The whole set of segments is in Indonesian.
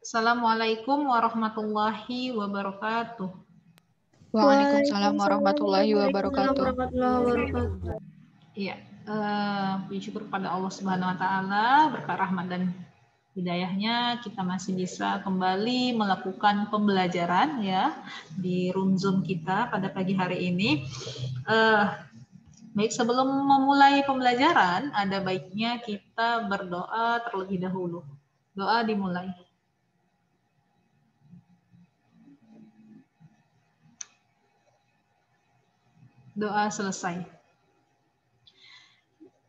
Assalamualaikum warahmatullahi wabarakatuh. Waalaikumsalam warahmatullahi wabarakatuh. Iya, puji syukur pada Allah Subhanahu Wa Taala, berkat rahmat dan hidayahnya kita masih bisa kembali melakukan pembelajaran ya di room Zoom kita pada pagi hari ini. Baik, sebelum memulai pembelajaran, ada baiknya kita berdoa terlebih dahulu. Doa dimulai. Doa selesai.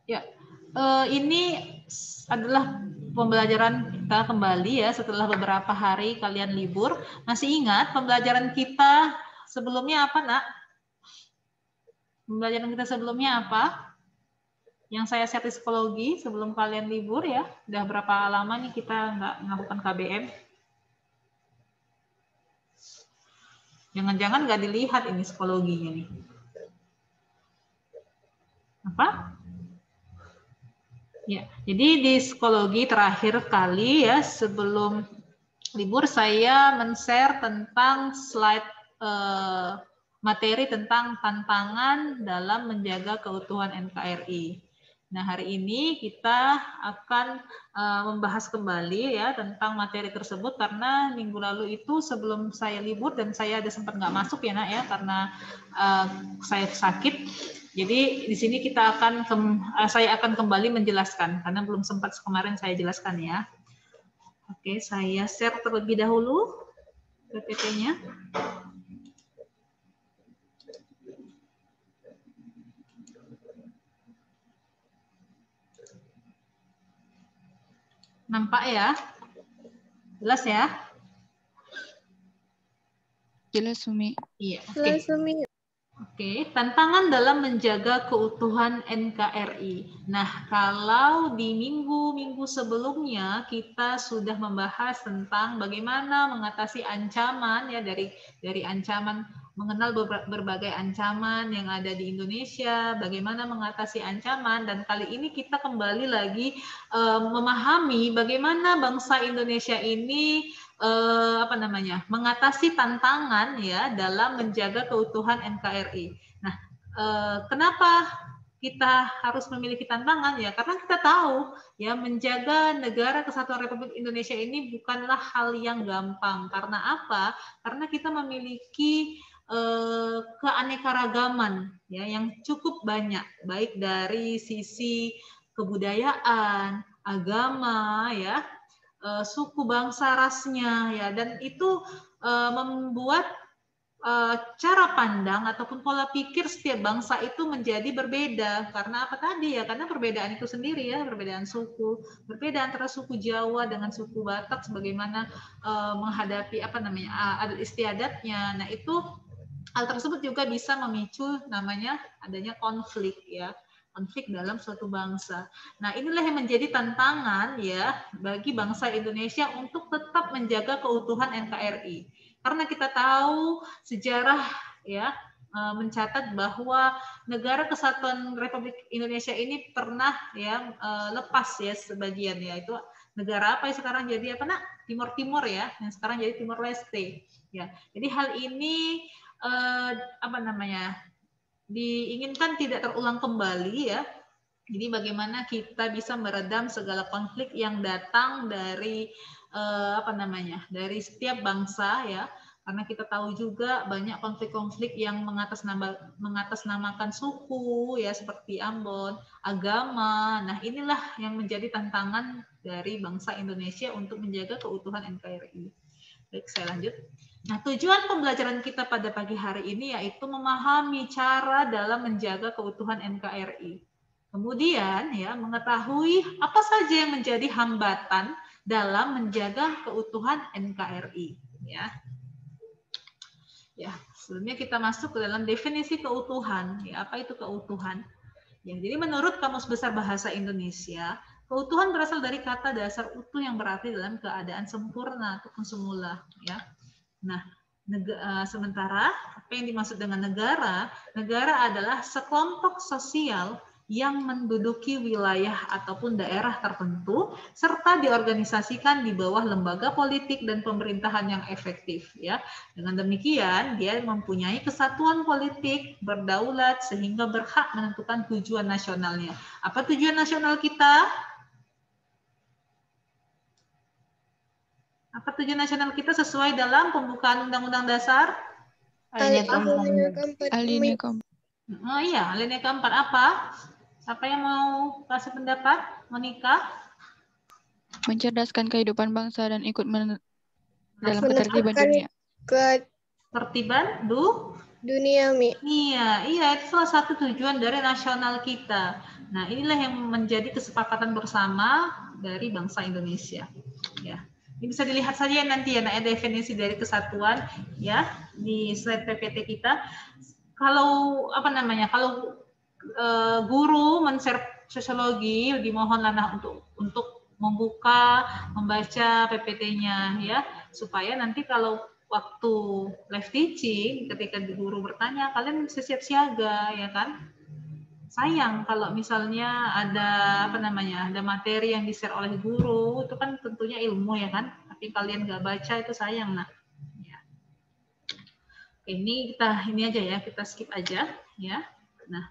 Ya, ini adalah pembelajaran kita kembali ya setelah beberapa hari kalian libur. Masih ingat pembelajaran kita sebelumnya apa, Nak? Pembelajaran kita sebelumnya apa? Yang saya share di psikologi sebelum kalian libur ya. Udah berapa lama nih kita nggak melakukan KBM? Jangan-jangan nggak dilihat ini psikologinya nih. Apa? Ya, jadi di psikologi terakhir kali ya sebelum libur saya men-share tentang slide materi tentang tantangan dalam menjaga keutuhan NKRI. Nah, hari ini kita akan membahas kembali ya tentang materi tersebut karena minggu lalu itu sebelum saya libur dan saya ada sempat nggak masuk ya Nak ya karena saya sakit. Jadi di sini kita akan saya akan kembali menjelaskan karena belum sempat kemarin saya jelaskan ya. Oke, saya share terlebih dahulu PPT-nya. Nampak ya? Jelas ya? Jelas, Sumi. Iya, oke. Oke, tantangan dalam menjaga keutuhan NKRI. Nah, kalau di minggu-minggu sebelumnya kita sudah membahas tentang bagaimana mengatasi ancaman ya dari ancaman mengenal berbagai ancaman yang ada di Indonesia, bagaimana mengatasi ancaman dan kali ini kita kembali lagi memahami bagaimana bangsa Indonesia ini mengatasi tantangan ya dalam menjaga keutuhan NKRI. Nah, kenapa kita harus memiliki tantangan ya? Karena kita tahu ya menjaga negara kesatuan Republik Indonesia ini bukanlah hal yang gampang. Karena apa? Karena kita memiliki keanekaragaman ya yang cukup banyak, baik dari sisi kebudayaan, agama ya, suku bangsa rasnya ya dan itu membuat cara pandang ataupun pola pikir setiap bangsa itu menjadi berbeda karena apa tadi ya karena perbedaan itu sendiri ya perbedaan suku berbeda antara suku Jawa dengan suku Batak sebagaimana menghadapi adat istiadatnya. Nah itu hal tersebut juga bisa memicu namanya adanya konflik ya konflik dalam suatu bangsa. Nah, inilah yang menjadi tantangan ya bagi bangsa Indonesia untuk tetap menjaga keutuhan NKRI. Karena kita tahu sejarah ya mencatat bahwa negara kesatuan Republik Indonesia ini pernah ya lepas ya sebagian ya itu negara apa yang sekarang jadi apa nak Timur ya yang sekarang jadi Timor Leste ya. Jadi hal ini diinginkan tidak terulang kembali ya. Jadi bagaimana kita bisa meredam segala konflik yang datang dari dari setiap bangsa ya. Karena kita tahu juga banyak konflik-konflik yang mengatasnamakan suku ya seperti Ambon, agama. Nah, inilah yang menjadi tantangan dari bangsa Indonesia untuk menjaga keutuhan NKRI. Baik, saya lanjut. Nah, tujuan pembelajaran kita pada pagi hari ini yaitu memahami cara dalam menjaga keutuhan NKRI. Kemudian ya, mengetahui apa saja yang menjadi hambatan dalam menjaga keutuhan NKRI ya. Ya, sebelumnya kita masuk ke dalam definisi keutuhan. Ya, apa itu keutuhan? Ya, jadi menurut Kamus Besar Bahasa Indonesia, keutuhan berasal dari kata dasar utuh yang berarti dalam keadaan sempurna ataupun semula ya. Nah, sementara apa yang dimaksud dengan negara? Negara adalah sekelompok sosial yang menduduki wilayah ataupun daerah tertentu serta diorganisasikan di bawah lembaga politik dan pemerintahan yang efektif ya. Dengan demikian dia mempunyai kesatuan politik, berdaulat sehingga berhak menentukan tujuan nasionalnya. Apa tujuan nasional kita? Apa tujuan nasional kita sesuai dalam pembukaan Undang-Undang Dasar? Alinea keempat. Oh iya, alinea keempat apa? Siapa yang mau kasih pendapat? Monika? Mencerdaskan kehidupan bangsa dan ikut dalam ketertiban dunia. Ketertiban dunia, Mi. Iya, itu salah satu tujuan dari nasional kita. Nah, inilah yang menjadi kesepakatan bersama dari bangsa Indonesia. Ya, ini bisa dilihat saja nanti ya, definisi dari kesatuan ya di slide PPT kita. Kalau kalau guru men-share sosiologi dimohonlah untuk membaca PPT-nya ya, supaya nanti kalau waktu live teaching ketika guru bertanya kalian bisa siap siaga ya kan. Sayang kalau misalnya ada ada materi yang di-share oleh guru, itu kan tentunya ilmu ya kan, tapi kalian nggak baca itu sayang nah. Ya. Ini aja ya, kita skip aja ya. Nah,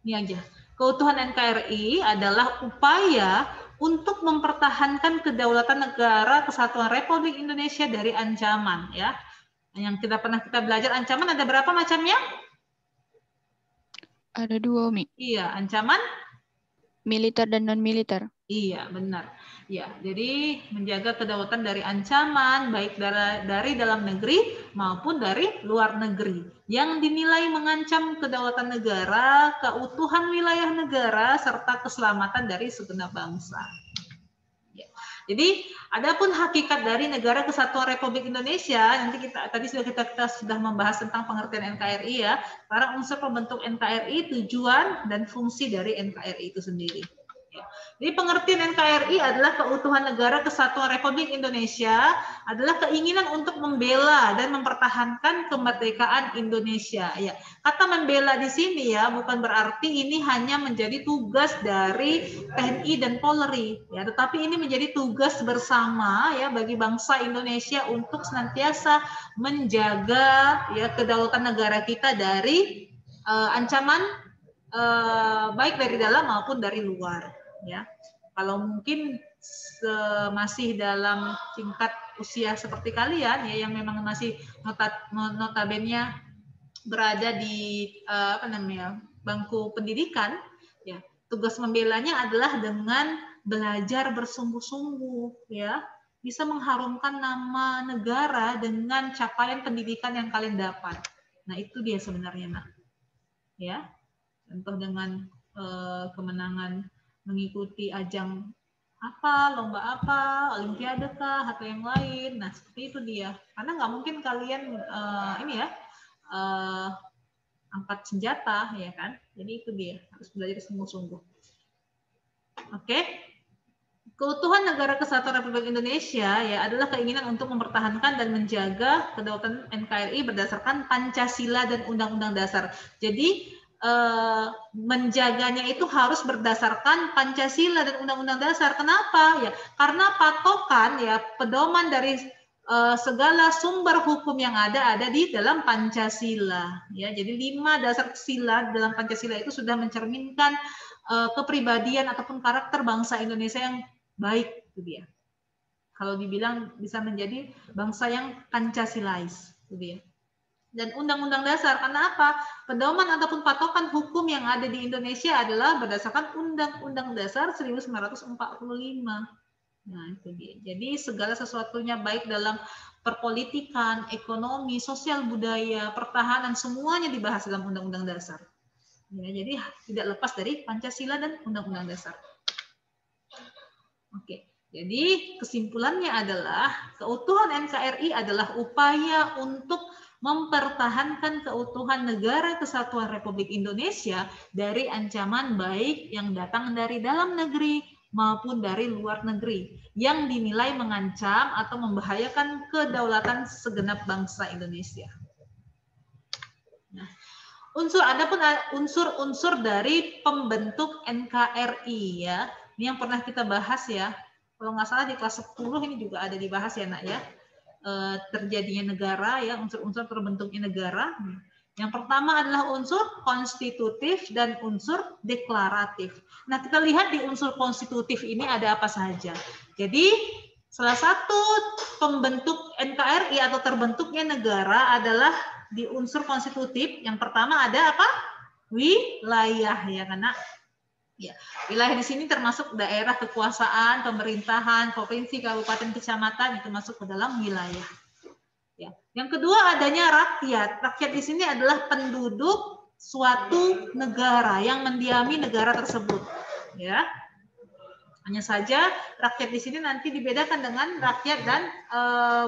ini aja. Keutuhan NKRI adalah upaya untuk mempertahankan kedaulatan negara kesatuan Republik Indonesia dari ancaman ya. Yang pernah kita belajar ancaman ada berapa macamnya? Ada 2, Mi. Iya, ancaman militer dan non-militer. Iya, benar. Ya, jadi menjaga kedaulatan dari ancaman baik dari dalam negeri maupun dari luar negeri yang dinilai mengancam kedaulatan negara, keutuhan wilayah negara serta keselamatan dari segenap bangsa. Ya. Jadi, adapun hakikat dari Negara Kesatuan Republik Indonesia, nanti tadi kita sudah membahas tentang pengertian NKRI ya, para unsur pembentuk NKRI, tujuan dan fungsi dari NKRI itu sendiri. Jadi pengertian NKRI adalah keutuhan negara kesatuan Republik Indonesia, adalah keinginan untuk membela dan mempertahankan kemerdekaan Indonesia. Ya, kata membela di sini ya bukan berarti ini hanya menjadi tugas dari TNI dan Polri, ya, tetapi ini menjadi tugas bersama ya bagi bangsa Indonesia untuk senantiasa menjaga ya kedaulatan negara kita dari ancaman baik dari dalam maupun dari luar. Ya, kalau mungkin masih dalam tingkat usia seperti kalian ya yang memang masih notabene berada di bangku pendidikan ya, tugas membelanya adalah dengan belajar bersungguh-sungguh ya, bisa mengharumkan nama negara dengan capaian pendidikan yang kalian dapat. Nah, itu dia sebenarnya ya, contoh dengan kemenangan mengikuti ajang lomba olimpiade kah atau yang lain. Nah, seperti itu dia. Karena nggak mungkin kalian angkat senjata ya kan. Jadi itu dia, harus belajar sungguh-sungguh. Oke. Keutuhan Negara Kesatuan Republik Indonesia ya adalah keinginan untuk mempertahankan dan menjaga kedaulatan NKRI berdasarkan Pancasila dan Undang-Undang Dasar. Jadi menjaganya itu harus berdasarkan Pancasila dan Undang-Undang Dasar. Kenapa? Ya, karena patokan ya pedoman dari segala sumber hukum yang ada di dalam Pancasila. Ya, jadi 5 dasar sila dalam Pancasila itu sudah mencerminkan kepribadian ataupun karakter bangsa Indonesia yang baik, itu dia. Kalau dibilang bisa menjadi bangsa yang Pancasilais, itu dia. Dan Undang-Undang Dasar. Karena apa? Pedoman ataupun patokan hukum yang ada di Indonesia adalah berdasarkan Undang-Undang Dasar 1945. Nah, itu dia. Jadi segala sesuatunya baik dalam perpolitikan, ekonomi, sosial, budaya, pertahanan, semuanya dibahas dalam Undang-Undang Dasar. Ya, jadi tidak lepas dari Pancasila dan Undang-Undang Dasar. Oke. Jadi kesimpulannya adalah keutuhan NKRI adalah upaya untuk mempertahankan keutuhan Negara Kesatuan Republik Indonesia dari ancaman baik yang datang dari dalam negeri maupun dari luar negeri yang dinilai mengancam atau membahayakan kedaulatan segenap bangsa Indonesia. Nah, Adapun unsur-unsur dari pembentuk NKRI ya. Ini yang pernah kita bahas ya. Kalau nggak salah di kelas 10 ini juga ada dibahas ya nak ya. Terjadinya negara ya, unsur-unsur terbentuknya negara. Yang pertama adalah unsur konstitutif dan unsur deklaratif. Nah, kita lihat di unsur konstitutif ini ada apa saja. Jadi, salah satu pembentuk NKRI atau terbentuknya negara adalah di unsur konstitutif. Yang pertama ada apa? Wilayah ya, karena ya, wilayah di sini termasuk daerah kekuasaan, pemerintahan, provinsi, kabupaten, kecamatan itu masuk ke dalam wilayah. Ya. Yang kedua adanya rakyat. Rakyat di sini adalah penduduk suatu negara yang mendiami negara tersebut. Ya. Hanya saja rakyat di sini nanti dibedakan dengan rakyat dan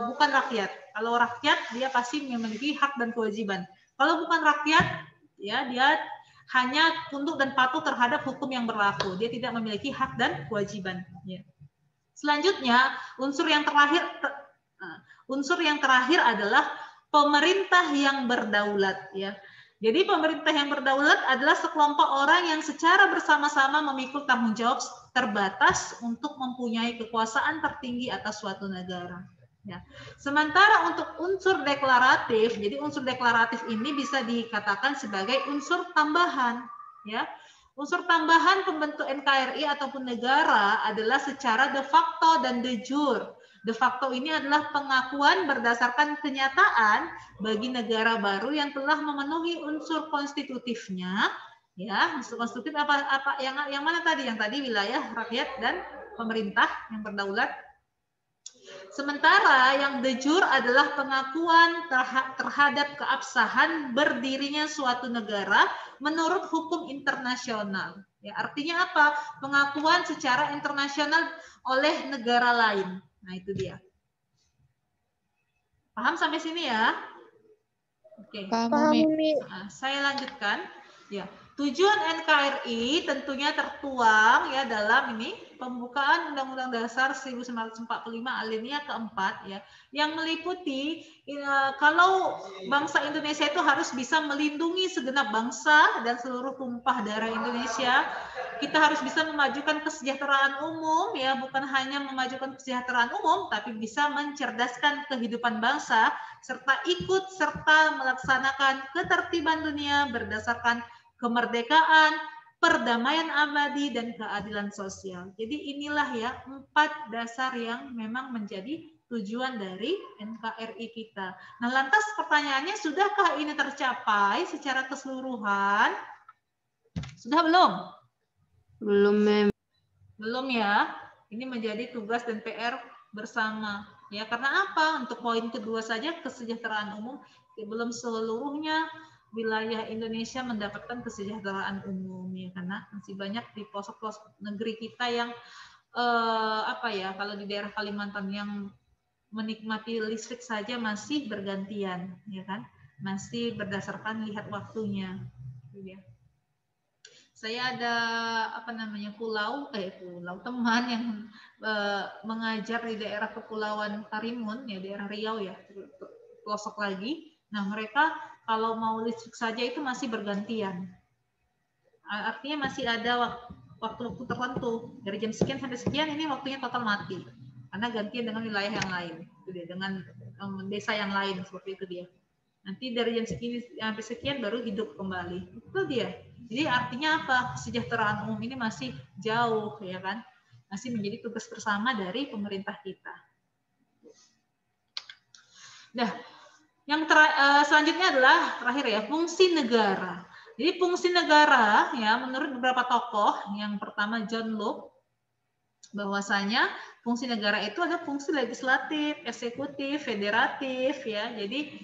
bukan rakyat. Kalau rakyat dia pasti memiliki hak dan kewajiban. Kalau bukan rakyat, ya dia hanya tunduk dan patuh terhadap hukum yang berlaku. Dia tidak memiliki hak dan kewajiban. Ya. Selanjutnya unsur yang terakhir adalah pemerintah yang berdaulat. Ya. Jadi pemerintah yang berdaulat adalah sekelompok orang yang secara bersama-sama memikul tanggung jawab terbatas untuk mempunyai kekuasaan tertinggi atas suatu negara. Ya. Sementara untuk unsur deklaratif, jadi unsur deklaratif ini bisa dikatakan sebagai unsur tambahan. Ya. Unsur tambahan pembentuk NKRI ataupun negara adalah secara de facto dan de jure. De facto ini adalah pengakuan berdasarkan kenyataan bagi negara baru yang telah memenuhi unsur konstitutifnya. Ya, unsur konstitutif apa yang mana tadi? Yang tadi wilayah, rakyat dan pemerintah yang berdaulat. Sementara yang de jure adalah pengakuan terhadap keabsahan berdirinya suatu negara menurut hukum internasional. Ya, artinya apa? Pengakuan secara internasional oleh negara lain. Nah, itu dia. Paham sampai sini ya? Oke. Paham, Umi. Nah, saya lanjutkan. Ya, tujuan NKRI tentunya tertuang ya dalam ini pembukaan Undang-Undang Dasar 1945 alinea keempat ya, yang meliputi kalau bangsa Indonesia itu harus bisa melindungi segenap bangsa dan seluruh tumpah darah Indonesia. Kita harus bisa memajukan kesejahteraan umum ya, bukan hanya memajukan kesejahteraan umum, tapi bisa mencerdaskan kehidupan bangsa serta ikut serta melaksanakan ketertiban dunia berdasarkan kemerdekaan, perdamaian abadi, dan keadilan sosial. Jadi inilah ya 4 dasar yang memang menjadi tujuan dari NKRI kita. Nah, lantas pertanyaannya, sudahkah ini tercapai secara keseluruhan? Sudah belum? Belum, Mem. Belum ya. Ini menjadi tugas dan PR bersama. Ya, karena apa? Untuk poin kedua saja, kesejahteraan umum, belum seluruhnya wilayah Indonesia mendapatkan kesejahteraan umum ya, karena masih banyak di pelosok-pelosok negeri kita yang kalau di daerah Kalimantan yang menikmati listrik saja masih bergantian ya kan, masih berdasarkan lihat waktunya. Ya. Saya ada pulau teman yang mengajar di daerah Kepulauan Karimun ya, daerah Riau ya, pelosok lagi. Nah, mereka kalau mau listrik saja itu masih bergantian. Artinya masih ada waktu-waktu tertentu. Dari jam sekian sampai sekian ini waktunya total mati. Karena gantian dengan wilayah yang lain. Itu dia, dengan desa yang lain, seperti itu dia. Nanti dari jam segini sampai sekian baru hidup kembali. Itu dia. Jadi artinya apa? Kesejahteraan umum ini masih jauh, ya kan? Masih menjadi tugas bersama dari pemerintah kita. Nah, yang selanjutnya adalah terakhir ya, fungsi negara. Jadi fungsi negara ya, menurut beberapa tokoh, yang pertama John Locke, bahwasanya fungsi negara itu ada fungsi legislatif, eksekutif, federatif ya. Jadi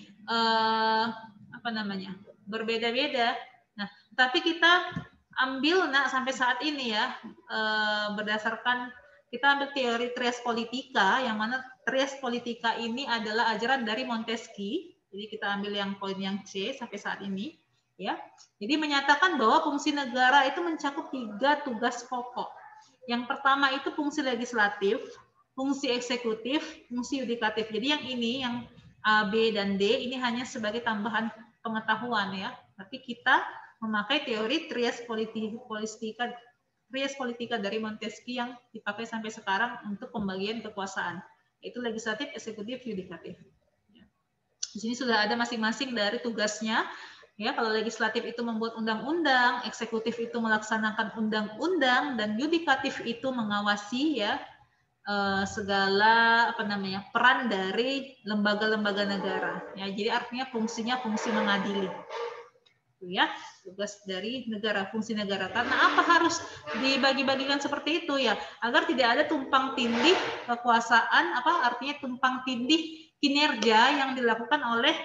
berbeda-beda. Nah, tapi kita ambil sampai saat ini ya, berdasarkan kita ambil teori Tres Politica, yang mana Tres Politica ini adalah ajaran dari Montesquieu. Jadi kita ambil yang poin yang C sampai saat ini, ya. Jadi menyatakan bahwa fungsi negara itu mencakup 3 tugas pokok. Yang pertama itu fungsi legislatif, fungsi eksekutif, fungsi yudikatif. Jadi yang ini, yang A, B, dan D ini hanya sebagai tambahan pengetahuan ya. Tapi kita memakai teori trias politika dari Montesquieu yang dipakai sampai sekarang untuk pembagian kekuasaan, yaitu legislatif, eksekutif, yudikatif. Di sini sudah ada masing-masing dari tugasnya. Ya, kalau legislatif itu membuat undang-undang, eksekutif itu melaksanakan undang-undang, dan yudikatif itu mengawasi ya segala peran dari lembaga-lembaga negara. Ya, jadi artinya fungsinya fungsi mengadili. Itu ya, tugas dari negara, fungsi negara. Karena apa harus dibagi-bagikan seperti itu ya? Agar tidak ada tumpang tindih kekuasaan, artinya tumpang tindih kinerja yang dilakukan oleh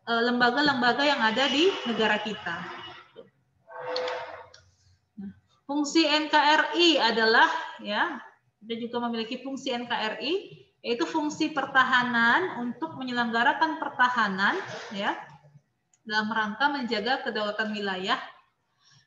lembaga-lembaga yang ada di negara kita. Nah, fungsi NKRI adalah ya, kita juga memiliki fungsi NKRI, yaitu fungsi pertahanan untuk menyelenggarakan pertahanan ya dalam rangka menjaga kedaulatan wilayah.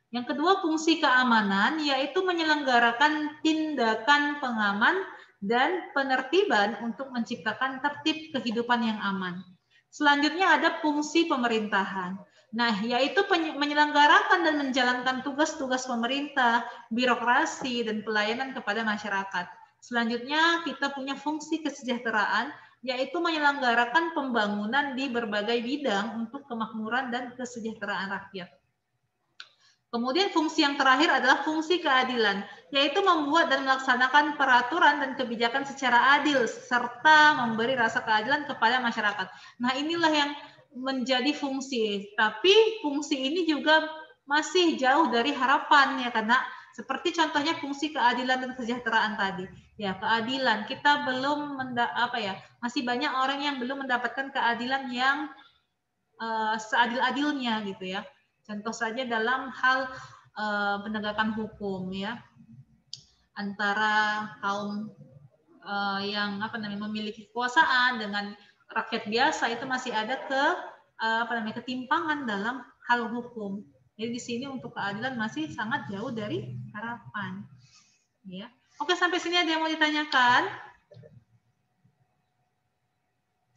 Yang kedua, fungsi keamanan, yaitu menyelenggarakan tindakan pengaman dan penertiban untuk menciptakan tertib kehidupan yang aman. Selanjutnya ada fungsi pemerintahan. Nah, yaitu menyelenggarakan dan menjalankan tugas-tugas pemerintah, birokrasi, dan pelayanan kepada masyarakat. Selanjutnya, kita punya fungsi kesejahteraan, yaitu menyelenggarakan pembangunan di berbagai bidang untuk kemakmuran dan kesejahteraan rakyat. Kemudian fungsi yang terakhir adalah fungsi keadilan, yaitu membuat dan melaksanakan peraturan dan kebijakan secara adil, serta memberi rasa keadilan kepada masyarakat. Nah, inilah yang menjadi fungsi. Tapi fungsi ini juga masih jauh dari harapan ya, karena seperti contohnya fungsi keadilan dan kesejahteraan tadi. Ya, keadilan kita belum masih banyak orang yang belum mendapatkan keadilan yang seadil-adilnya gitu ya. Contoh saja dalam hal penegakan hukum ya, antara kaum yang memiliki kekuasaan dengan rakyat biasa itu masih ada ketimpangan dalam hal hukum. Jadi di sini untuk keadilan masih sangat jauh dari harapan. Ya. Oke, sampai sini ada yang mau ditanyakan?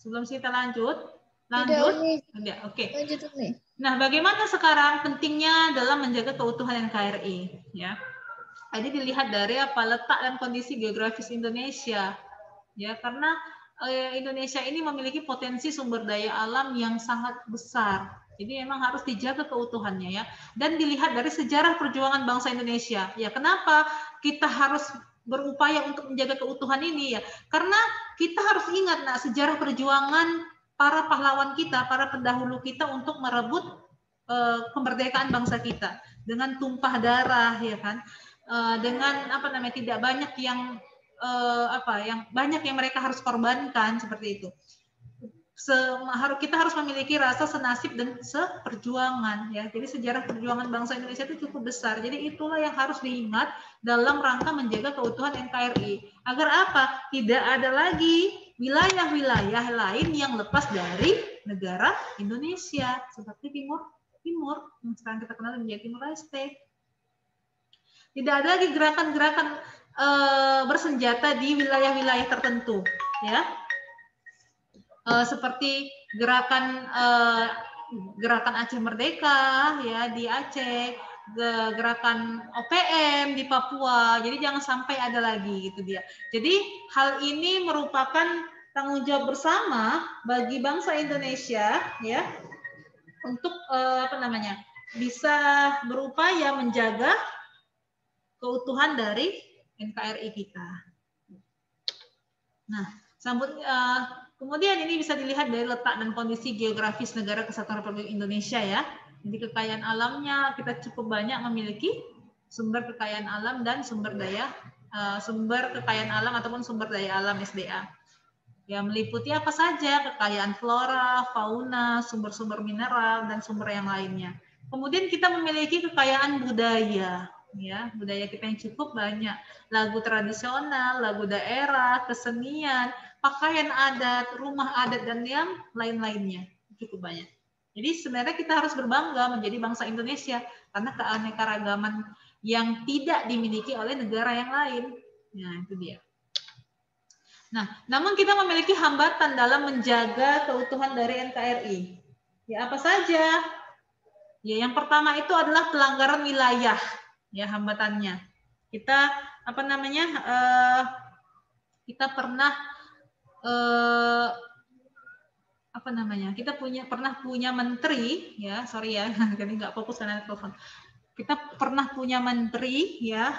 Sebelum kita lanjut? Lanjut? Tidak, oke. Lanjut nih. Nah, bagaimana sekarang pentingnya dalam menjaga keutuhan NKRI? Ya, jadi dilihat dari letak dan kondisi geografis Indonesia. Ya, karena Indonesia ini memiliki potensi sumber daya alam yang sangat besar. Jadi memang harus dijaga keutuhannya ya. Dan dilihat dari sejarah perjuangan bangsa Indonesia. Ya, kenapa kita harus berupaya untuk menjaga keutuhan ini ya? Karena kita harus ingat sejarah perjuangan para pahlawan kita, para pendahulu kita untuk merebut kemerdekaan bangsa kita dengan tumpah darah ya kan, dengan tidak banyak yang banyak yang mereka harus korbankan seperti itu. Kita harus memiliki rasa senasib dan seperjuangan ya. Jadi sejarah perjuangan bangsa Indonesia itu cukup besar. Jadi itulah yang harus diingat dalam rangka menjaga keutuhan NKRI. Agar apa? Tidak ada lagi wilayah-wilayah lain yang lepas dari negara Indonesia seperti Timur yang sekarang kita kenal menjadi Timur Leste. Tidak ada lagi gerakan-gerakan bersenjata di wilayah-wilayah tertentu, ya. Seperti gerakan Aceh Merdeka, ya di Aceh, gerakan OPM di Papua. Jadi jangan sampai ada lagi gitu dia. Jadi hal ini merupakan tanggung jawab bersama bagi bangsa Indonesia, ya, untuk bisa berupaya menjaga keutuhan dari NKRI kita. Nah, kemudian ini bisa dilihat dari letak dan kondisi geografis negara Kesatuan Republik Indonesia ya. Jadi kekayaan alamnya kita cukup banyak memiliki sumber kekayaan alam dan sumber kekayaan alam ataupun sumber daya alam SDA. Ya, meliputi apa saja, kekayaan flora, fauna, sumber-sumber mineral dan sumber yang lainnya. Kemudian kita memiliki kekayaan budaya. Ya, budaya kita yang cukup banyak, lagu tradisional, lagu daerah, kesenian, pakaian adat, rumah adat dan yang lain-lainnya cukup banyak. Jadi sebenarnya kita harus berbangga menjadi bangsa Indonesia karena keanekaragaman yang tidak dimiliki oleh negara yang lain. Nah, itu dia. Nah, namun kita memiliki hambatan dalam menjaga keutuhan dari NKRI. Ya, apa saja? Ya, yang pertama itu adalah pelanggaran wilayah, ya hambatannya. Kita apa namanya? Kita pernah apa namanya? Kita pernah punya menteri, ya, sorry ya, jadi nggak fokus karena telepon. Kita pernah punya menteri, ya,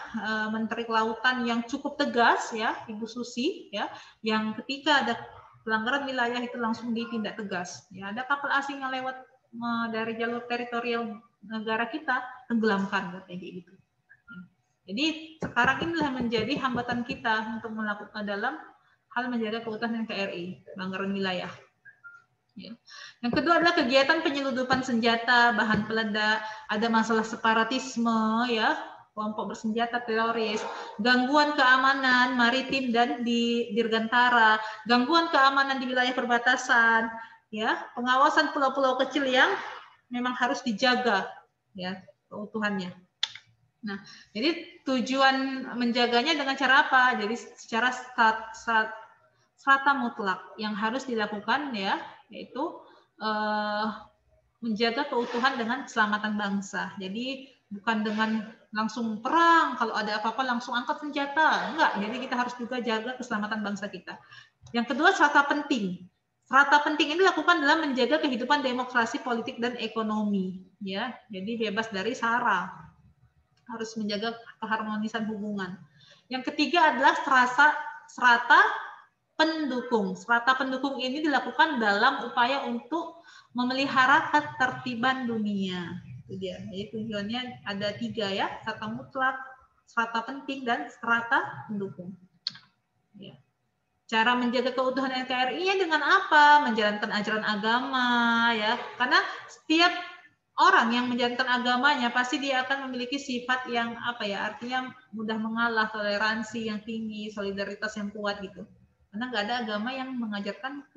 menteri kelautan yang cukup tegas, ya, Ibu Susi, ya, yang ketika ada pelanggaran wilayah itu langsung ditindak tegas. Ya, ada kapal asing yang lewat dari jalur teritorial negara kita, tenggelamkan, kayak gitu. Jadi sekarang inilah menjadi hambatan kita untuk melakukan dalam hal menjaga keutuhan NKRI, pelanggaran wilayah. Ya. Yang kedua adalah kegiatan penyeludupan senjata, bahan peledak, ada masalah separatisme, ya, kelompok bersenjata teroris, gangguan keamanan maritim dan di dirgantara, gangguan keamanan di wilayah perbatasan, ya, pengawasan pulau-pulau kecil yang memang harus dijaga, ya, keutuhannya. Nah, jadi tujuan menjaganya dengan cara apa? Jadi secara serata mutlak yang harus dilakukan, ya, yaitu menjaga keutuhan dengan keselamatan bangsa. Jadi bukan dengan langsung perang, kalau ada apa-apa langsung angkat senjata. Enggak, jadi kita harus juga jaga keselamatan bangsa kita. Yang kedua, serata penting. Serata penting ini dilakukan dalam menjaga kehidupan demokrasi, politik, dan ekonomi. Ya, jadi bebas dari sara. Harus menjaga keharmonisan hubungan. Yang ketiga adalah serata pendukung. Serata pendukung ini dilakukan dalam upaya untuk memelihara ketertiban dunia. Itu dia. Jadi tujuannya ada 3, ya, serata mutlak, serata penting, dan serata pendukung. Ya. Cara menjaga keutuhan NKRI-nya dengan apa? Menjalankan ajaran agama, ya. Karena setiap orang yang menjalankan agamanya pasti dia akan memiliki sifat yang apa ya? Artinya mudah mengalah, toleransi yang tinggi, solidaritas yang kuat gitu. Karena nggak ada agama yang mengajarkan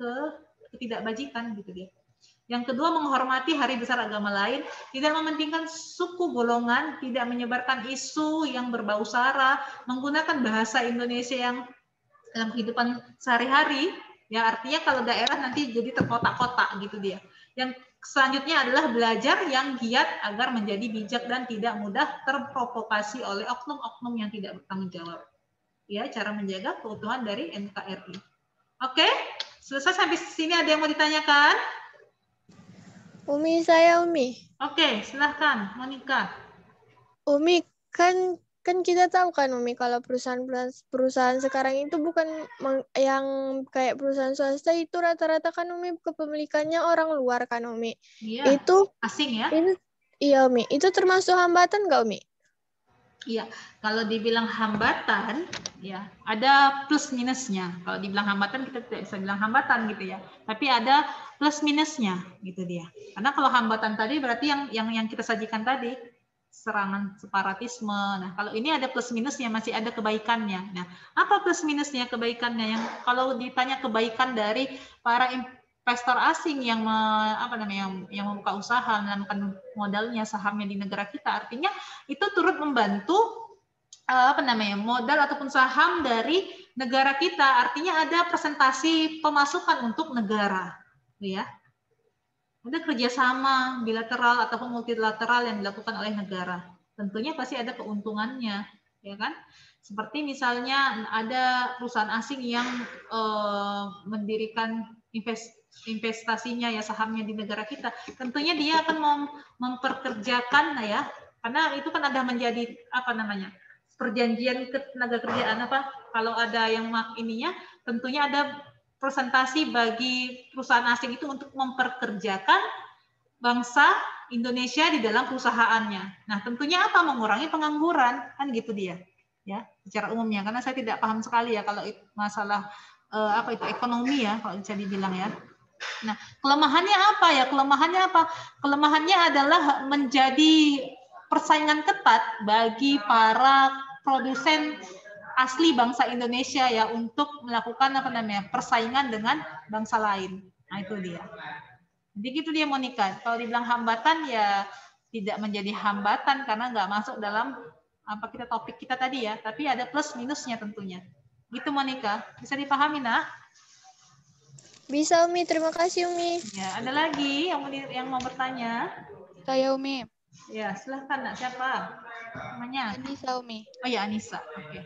ketidakbajikan gitu dia. Yang kedua, menghormati hari besar agama lain, tidak mementingkan suku golongan, tidak menyebarkan isu yang berbau sara, menggunakan bahasa Indonesia yang dalam kehidupan sehari-hari, ya artinya kalau daerah nanti jadi terkotak-kotak gitu dia. Yang selanjutnya adalah belajar yang giat agar menjadi bijak dan tidak mudah terprovokasi oleh oknum-oknum yang tidak bertanggung jawab. Ya, cara menjaga keutuhan dari NKRI. Oke, selesai sampai sini. Ada yang mau ditanyakan? Umi, saya Umi. Oke, silahkan Monica. Umi, kan kita tahu kan Umi kalau perusahaan sekarang itu bukan yang kayak perusahaan swasta itu rata-rata kan Umi kepemilikannya orang luar kan Umi. Iya. Itu asing ya? Iya Umi. Itu termasuk hambatan nggak Umi? Iya, kalau dibilang hambatan, ya ada plus minusnya. Kalau dibilang hambatan kita tidak bisa bilang hambatan gitu ya. Tapi ada plus minusnya gitu dia. Karena kalau hambatan tadi berarti yang kita sajikan tadi serangan separatisme. Nah, kalau ini ada plus minusnya, masih ada kebaikannya. Nah, apa plus minusnya kebaikannya? Yang kalau ditanya kebaikan dari para investor asing yang yang membuka usaha, menanamkan modalnya, sahamnya di negara kita, artinya itu turut membantu modal ataupun saham dari negara kita, artinya ada presentasi pemasukan untuk negara, ya. Ada kerjasama bilateral ataupun multilateral yang dilakukan oleh negara, tentunya pasti ada keuntungannya, ya kan? Seperti misalnya ada perusahaan asing yang mendirikan investasinya, ya sahamnya di negara kita, tentunya dia akan memperkerjakan, ya, karena itu kan ada menjadi perjanjian ketenaga kerjaan kalau ada yang ininya, tentunya ada presentasi bagi perusahaan asing itu untuk memperkerjakan bangsa Indonesia di dalam perusahaannya. Nah, tentunya apa? Mengurangi pengangguran, kan gitu dia, ya, secara umumnya. Karena saya tidak paham sekali ya kalau masalah ekonomi ya, kalau bisa dibilang ya. Nah, kelemahannya apa ya? Kelemahannya adalah menjadi persaingan ketat bagi para produsen asli bangsa Indonesia ya untuk melakukan persaingan dengan bangsa lain. Nah, itu dia. Jadi gitu dia Monica. Kalau dibilang hambatan ya tidak menjadi hambatan karena nggak masuk dalam topik kita tadi ya. Tapi ada plus minusnya tentunya. Gitu Monica. Bisa dipahami nak? Bisa Umi, terima kasih Umi. Ya, ada lagi yang mau bertanya? Saya Umi. Ya, silahkan Nak. Siapa namanya? Anissa Umi. Oh ya, Anissa. Oke.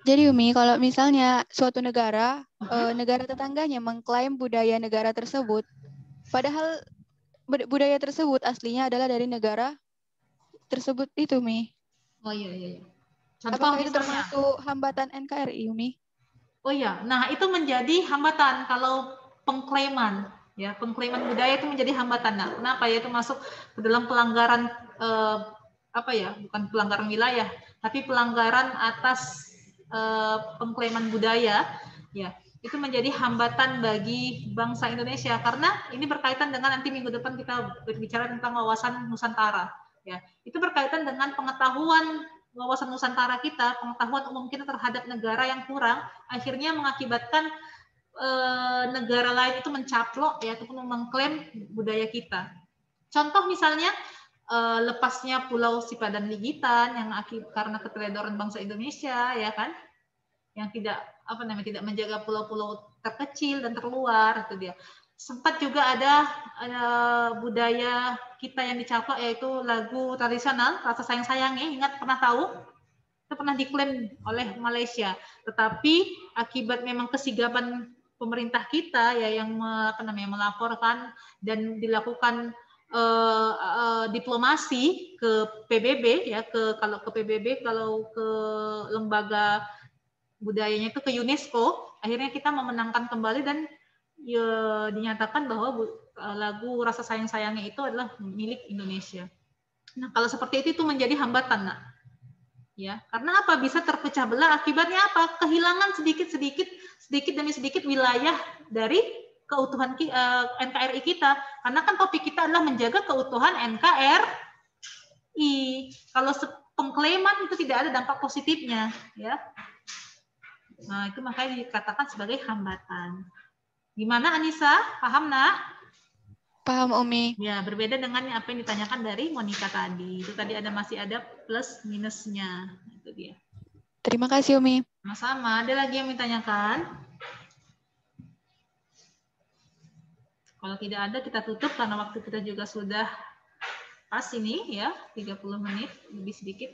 Jadi Umi, kalau misalnya suatu negara, negara tetangganya mengklaim budaya negara tersebut, padahal budaya tersebut aslinya adalah dari negara tersebut itu, Umi. Oh iya, iya, iya. Contoh Apakah itu misalnya. termasuk hambatan NKRI, Umi? Oh iya, nah itu menjadi hambatan kalau pengklaiman, ya pengklaiman budaya itu menjadi hambatan. Nah, kenapa ya itu masuk ke dalam pelanggaran apa ya? Bukan pelanggaran wilayah, tapi pelanggaran atas pengklaiman budaya, ya itu menjadi hambatan bagi bangsa Indonesia karena ini berkaitan dengan nanti minggu depan kita berbicara tentang wawasan Nusantara, ya itu berkaitan dengan pengetahuan wawasan Nusantara kita, pengetahuan umum kita terhadap negara yang kurang, akhirnya mengakibatkan negara lain itu mencaplok ya ataupun mengklaim budaya kita. Contoh misalnya lepasnya Pulau Sipadan Ligitan yang karena keteledoran bangsa Indonesia, ya kan, yang tidak tidak menjaga pulau-pulau terkecil dan terluar, itu dia. Sempat juga ada budaya kita yang dicaplok yaitu lagu tradisional Rasa Sayang Sayangnya, ingat pernah tahu? Itu pernah diklaim oleh Malaysia, tetapi akibat memang kesigapan pemerintah kita ya yang melaporkan dan dilakukan diplomasi ke PBB ya kalau ke PBB kalau ke lembaga budayanya itu ke UNESCO, akhirnya kita memenangkan kembali dan ya, dinyatakan bahwa lagu Rasa Sayang Sayangnya itu adalah milik Indonesia. Nah kalau seperti itu menjadi hambatan, Nak. Ya, karena apa? Bisa terpecah belah. Akibatnya apa? Kehilangan sedikit demi sedikit wilayah dari keutuhan NKRI kita. Karena kan topik kita adalah menjaga keutuhan NKRI. Kalau pengklaiman itu tidak ada dampak positifnya, ya. Nah, itu makanya dikatakan sebagai hambatan. Gimana Anissa? Paham, Nak? Paham, Umi. Ya, berbeda dengan apa yang ditanyakan dari Monica tadi. Itu tadi masih ada plus minusnya. Itu dia. Terima kasih, Umi. Sama-sama. Ada lagi yang ditanyakan? Kalau tidak ada, kita tutup karena waktu kita juga sudah pas ini ya, 30 menit lebih sedikit.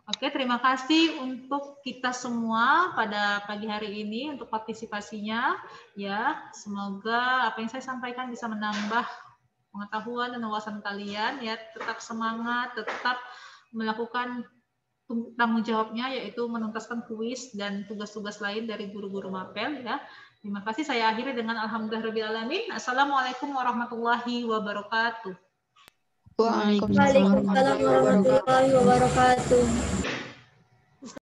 Oke, terima kasih untuk kita semua pada pagi hari ini untuk partisipasinya. Ya, semoga apa yang saya sampaikan bisa menambah pengetahuan dan wawasan kalian. Ya, tetap semangat, tetap melakukan tanggung jawabnya, yaitu menuntaskan kuis dan tugas-tugas lain dari guru-guru mapel. Ya, terima kasih. Saya akhiri dengan alhamdulillahirobbilalamin. Assalamualaikum warahmatullahi wabarakatuh. Waalaikumsalam Waalaikumsalam warahmatullahi wabarakatuh.